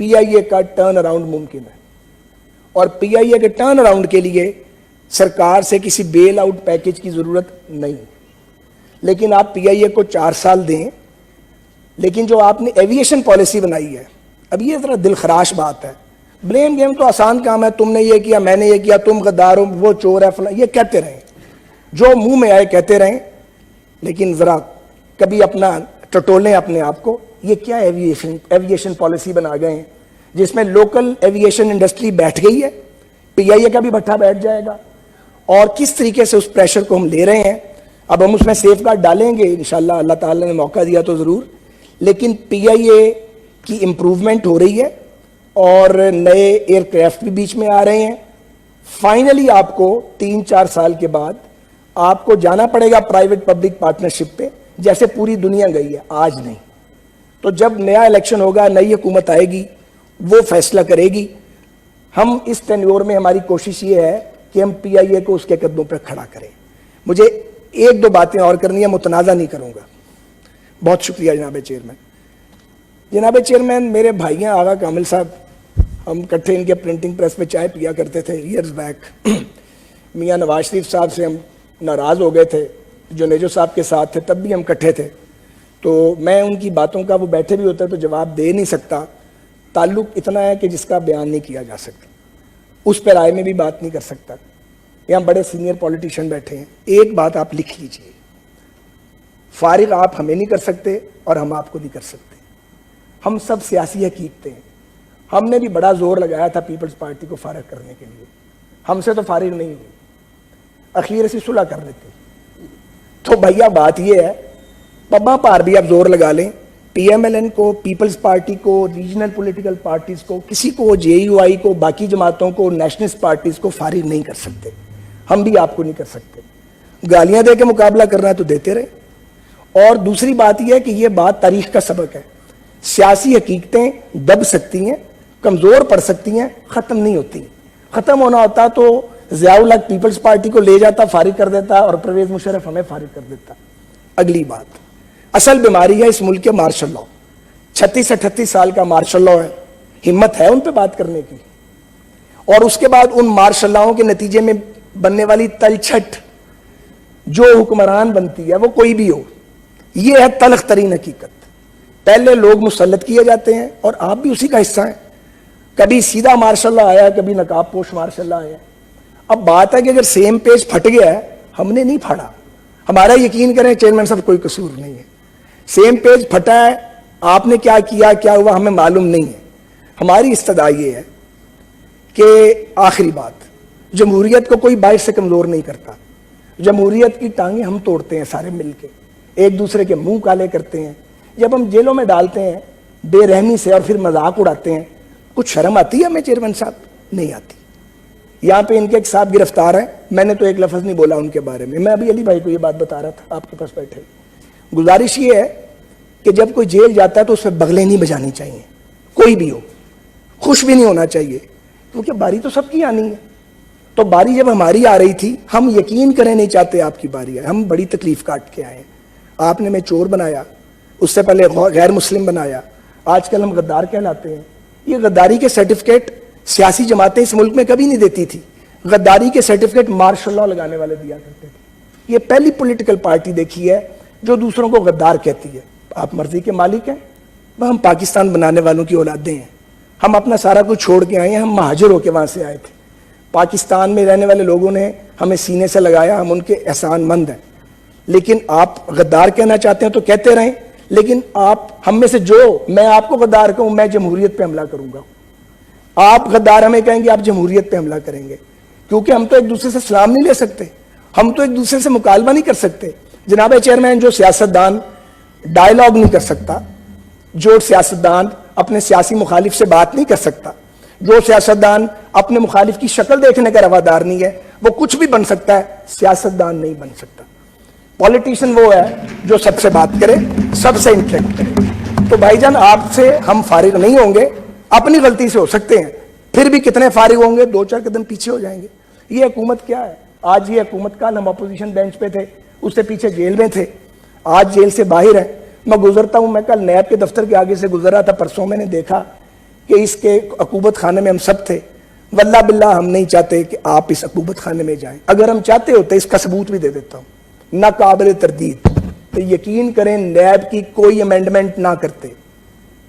پی آئی اے کا turn around ممکن ہے، اور پی آئی اے کے ٹرن اراؤنڈ کے لیے سرکار سے کسی بیل آؤٹ پیکج کی ضرورت نہیں، لیکن آپ پی آئی اے کو 4 سال دیں، لیکن جو آپ نے ایویشن پالیسی بنائی ہے، اب یہ ذرا دل خراش بات ہے، بلیم گیم تو آسان کام ہے، تم نے یہ کیا، میں نے یہ کیا، تم غدار ہو، وہ چور ہے، فلاں، یہ کہتے رہیں، جو منہ میں آئے کہتے رہیں، لیکن ذرا کبھی اپنا ٹٹولیں اپنے آپ کو. یہ کیا ایویشن پالیسی بنا گئے ہیں جس میں لوکل ایویشن انڈسٹری بیٹھ گئی ہے، پی آئی اے کا بھی بھٹا بیٹھ جائے گا، اور کس طریقے سے اس پریشر کو ہم لے رہے ہیں. اب ہم اس میں سیف گارڈ ڈالیں گے انشاءاللہ، اللہ تعالیٰ نے موقع دیا تو ضرور، لیکن پی آئی اے کی امپروومنٹ ہو رہی ہے اور نئے ایئر کرافٹ بھی بیچ میں آ رہے ہیں. فائنلی آپ کو 3-4 سال کے بعد آپ کو جانا پڑے گا پرائیویٹ پبلک پارٹنرشپ پہ، جیسے پوری دنیا گئی ہے، آج نہیں. تو جب نیا الیکشن ہوگا، نئی حکومت آئے گی، وہ فیصلہ کرے گی. ہم اس ٹینیور میں ہماری کوشش یہ ہے کہ ہم پی آئی اے کو اس کے قدموں پہ کھڑا کریں. مجھے 1-2 باتیں اور کرنی ہے، متنازع نہیں کروں گا. بہت شکریہ جناب چیئرمین. جناب چیئرمین، میرے بھائی ہیں آغا کامل صاحب، ہم کٹھے ان کے پرنٹنگ پریس پہ چائے پیا کرتے تھے ایئرز بیک. میاں نواز شریف صاحب سے ہم ناراض ہو گئے تھے، جنیجو صاحب کے ساتھ تھے، تب بھی ہم کٹھے تھے. تو میں ان کی باتوں کا، وہ بیٹھے بھی ہوتے تو جواب دے نہیں سکتا. تعلق اتنا ہے کہ جس کا بیان نہیں کیا جا سکتا، اس پہ رائے میں بھی بات نہیں کر سکتا. یہاں بڑے سینئر پولیٹیشین بیٹھے ہیں. ایک بات آپ لکھ لیجئے، فارغ آپ ہمیں نہیں کر سکتے اور ہم آپ کو نہیں کر سکتے. ہم سب سیاسی حقیقتیں ہیں. ہم نے بھی بڑا زور لگایا تھا پیپلز پارٹی کو فارغ کرنے کے لیے، ہم سے تو فارغ نہیں ہوئی، اخیر سے صلح کر لیتے. تو بھیا بات یہ ہے، پبا پار بھی آپ زور لگا لیں، پی ایم ایل این کو، پیپلز پارٹی کو، ریجنل پولیٹیکل پارٹیز کو، کسی کو، جے یو آئی کو، باقی جماعتوں کو، نیشنلسٹ پارٹیز کو فارغ نہیں کر سکتے. ہم بھی آپ کو نہیں کر سکتے. گالیاں دے کے مقابلہ کرنا ہے تو دیتے رہے. اور دوسری بات یہ ہے کہ یہ بات تاریخ کا سبق ہے، سیاسی حقیقتیں دب سکتی ہیں، کمزور پڑ سکتی ہیں، ختم نہیں ہوتی. ختم ہونا ہوتا تو ضیاء الحق پیپلز پارٹی کو لے جاتا، فارغ کر دیتا، اور پرویز مشرف ہمیں فارغ کر دیتا. اگلی بات، اصل بیماری ہے اس ملک کے مارشل لاء. 36-38 سال کا مارشل لاء ہے. ہمت ہے ان پہ بات کرنے کی؟ اور اس کے بعد ان مارشل لاؤں کے نتیجے میں بننے والی تلچھٹ جو حکمران بنتی ہے، وہ کوئی بھی ہو، یہ ہے تلخ ترین حقیقت. پہلے لوگ مسلط کیے جاتے ہیں اور آپ بھی اسی کا حصہ ہیں. کبھی سیدھا مارشل لاء آیا، کبھی نقاب پوش مارشل لاء آیا. اب بات ہے کہ اگر سیم پیج پھٹ گیا ہے، ہم نے نہیں پھاڑا، ہمارا یقین کریں چیئرمین صاحب کوئی قصور نہیں ہے. سیم پیج پھٹا ہے، آپ نے کیا کیا، کیا ہوا، ہمیں معلوم نہیں ہے. ہماری استدعا یہ ہے کہ آخری بات، جمہوریت کو کوئی باعث سے کمزور نہیں کرتا. جمہوریت کی ٹانگیں ہم توڑتے ہیں سارے مل کے، ایک دوسرے کے منہ کالے کرتے ہیں. جب ہم جیلوں میں ڈالتے ہیں بے رحمی سے اور پھر مذاق اڑاتے ہیں، کچھ شرم آتی ہے ہمیں چیئرمین صاحب؟ نہیں آتی. یہاں پہ ان کے ایک صاحب گرفتار ہیں، میں نے تو ایک لفظ نہیں بولا ان کے بارے میں. میں ابھی علی بھائی کو یہ بات بتا رہا تھا آپ کے پاس بیٹھے. گزارش یہ ہے کہ جب کوئی جیل جاتا ہے تو اس پہ بغلیں نہیں بجانی چاہیے، کوئی بھی ہو. خوش بھی نہیں ہونا چاہیے، کیونکہ باری تو سب کی آنی ہے. تو باری جب ہماری آ رہی تھی، ہم یقین کریں نہیں چاہتے آپ کی باری آئے. ہم بڑی تکلیف کاٹ کے آئے ہیں. آپ نے ہمیں چور بنایا، اس سے پہلے غیر مسلم بنایا، آج کل ہم غدار کہلاتے ہیں. یہ غداری کے سرٹیفکیٹ سیاسی جماعتیں اس ملک میں کبھی نہیں دیتی تھی. غداری کے سرٹیفکیٹ مارشل لاء لگانے والے دیا کرتے تھے. یہ پہلی پولیٹیکل پارٹی دیکھی ہے جو دوسروں کو غدار کہتی ہے. آپ مرضی کے مالک ہیں، ہم پاکستان بنانے والوں کی اولادیں ہیں. ہم اپنا سارا کچھ چھوڑ کے آئے ہیں، ہم مہاجر ہو کے وہاں سے آئے تھے. پاکستان میں رہنے والے لوگوں نے ہمیں سینے سے لگایا، ہم ان کے احسان مند ہیں. لیکن آپ غدار کہنا چاہتے ہیں تو کہتے رہیں، لیکن آپ ہم میں سے جو، میں آپ کو غدار کہوں، میں جمہوریت پہ حملہ کروں گا. آپ غدار ہمیں کہیں گے، آپ جمہوریت پہ حملہ کریں گے. کیونکہ ہم تو ایک دوسرے سے سلام نہیں لے سکتے، ہم تو ایک دوسرے سے مکالمہ نہیں کر سکتے. جناب چیئرمین، جو سیاستدان ڈائلاگ نہیں کر سکتا، جو سیاستدان اپنے سیاسی مخالف سے بات نہیں کر سکتا، جو سیاستدان اپنے مخالف کی شکل دیکھنے کا روادار نہیں ہے، وہ کچھ بھی بن سکتا ہے، سیاستدان نہیں بن سکتا. پولیٹیشین وہ ہے جو سب سے بات کرے، سب سے انٹریکٹ کرے. تو بھائی جان، آپ سے ہم فارغ نہیں ہوں گے. اپنی غلطی سے ہو سکتے ہیں، پھر بھی کتنے فارغ ہوں گے، 2-4 قدم پیچھے ہو جائیں گے. یہ حکومت کیا ہے؟ آج یہ حکومت، کل ہم اپوزیشن بینچ پہ تھے، اس سے پیچھے جیل میں تھے، آج جیل سے باہر ہیں. میں گزرتا ہوں، میں کل نیب کے دفتر کے آگے سے گزر رہا تھا، پرسوں میں نے دیکھا کہ اس کے عقوبت خانے میں ہم سب تھے. واللہ باللہ ہم نہیں چاہتے کہ آپ اس عقوبت خانے میں جائیں. اگر ہم چاہتے ہوتے اس کا ثبوت بھی دے دیتا ہوں, نہ قابل تردید. تو یقین کریں نیب کی کوئی امینڈمنٹ نہ کرتے.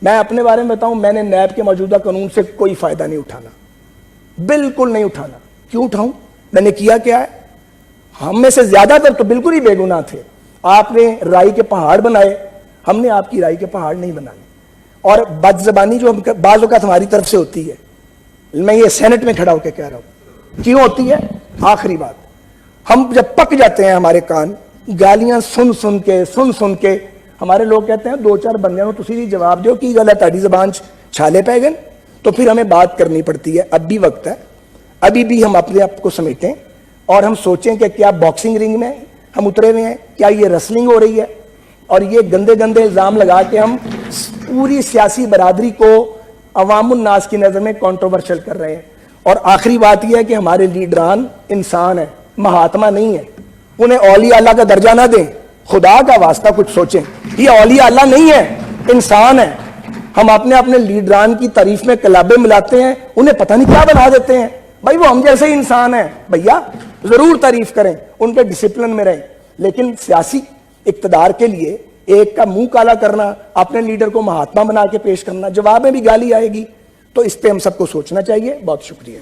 میں اپنے بارے میں بتاؤں, میں نے نیب کے موجودہ قانون سے کوئی فائدہ نہیں اٹھانا, بالکل نہیں اٹھانا. کیوں اٹھاؤں؟ میں نے کیا کیا ہے؟ ہم میں سے زیادہ تر تو بالکل ہی بے گناہ تھے. آپ نے رائی کے پہاڑ بنائے, ہم نے آپ کی رائی کے پہاڑ نہیں بنائے. اور بد زبانی جو بعض اوقات ہماری طرف سے ہوتی ہے, میں یہ سینٹ میں کھڑا ہو کے کہہ رہا ہوں, کیوں ہوتی ہے؟ آخری بات, ہم جب پک جاتے ہیں ہمارے کان گالیاں سن سن کے ہمارے لوگ کہتے ہیں 2-4 بندیاں تسی جواب دیو کی گل ہے تہاڈی زبان چھالے پے گئے, تو پھر ہمیں بات کرنی پڑتی ہے. اب بھی وقت ہے, ابھی بھی ہم اپنے آپ کو سمیٹیں اور ہم سوچیں کہ کیا باکسنگ رنگ میں ہم اترے ہوئے ہیں, کیا یہ ریسلنگ ہو رہی ہے, اور یہ گندے گندے الزام لگا کے ہم پوری سیاسی برادری کو عوام الناس کی نظر میں کنٹروورشل کر رہے ہیں. اور آخری بات یہ ہے کہ ہمارے لیڈران انسان ہیں, مہاتما نہیں ہیں. انہیں اولیاء اللہ کا درجہ نہ دیں, خدا کا واسطہ کچھ سوچیں. یہ اولیاء اللہ نہیں ہے, انسان ہے. ہم اپنے لیڈران کی تعریف میں کلابیں ملاتے ہیں, انہیں پتہ نہیں کیا بنا دیتے ہیں. بھائی وہ ہم جیسے انسان ہیں, بھیا ضرور تعریف کریں, ان کے ڈسپلن میں رہیں, لیکن سیاسی اقتدار کے لیے ایک کا منہ کالا کرنا, اپنے لیڈر کو مہاتما بنا کے پیش کرنا, جواب میں بھی گالی آئے گی. تو اس پہ ہم سب کو سوچنا چاہیے. بہت شکریہ.